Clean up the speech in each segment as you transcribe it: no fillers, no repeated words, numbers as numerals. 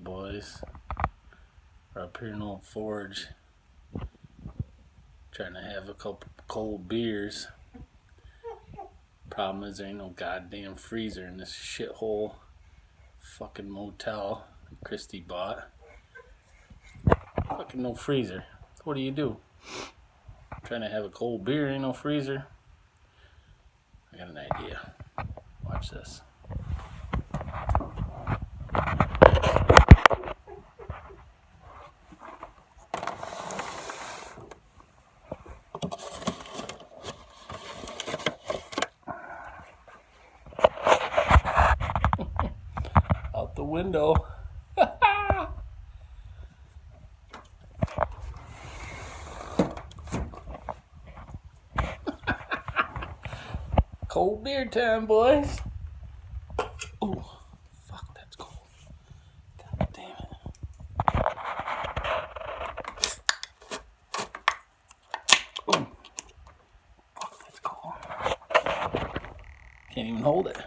up, boys? We're up here in Old Forge, trying to have a couple cold beers. Problem is, there ain't no goddamn freezer in this shithole fucking motel that Christy bought. Fucking no freezer. What do? Trying to have a cold beer, ain't no freezer. I got an idea. Watch this. Out the window. Cold beer time, boys. Oh, fuck, that's cold. God damn it. Oh, fuck, that's cold. Can't even hold it.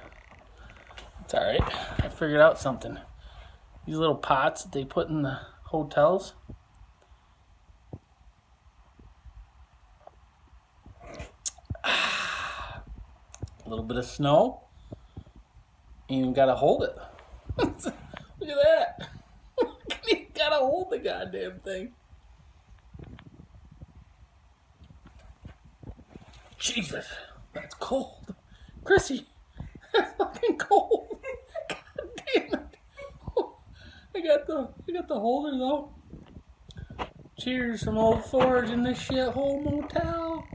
It's alright. I figured out something. These little pots that they put in the hotels. A little bit of snow. You even gotta hold it. Look at that. You gotta hold the goddamn thing. Jesus, that's cold. Chrissy, that's fucking cold. God damn it. I got the holder though. Cheers from Old Forge in this shithole motel.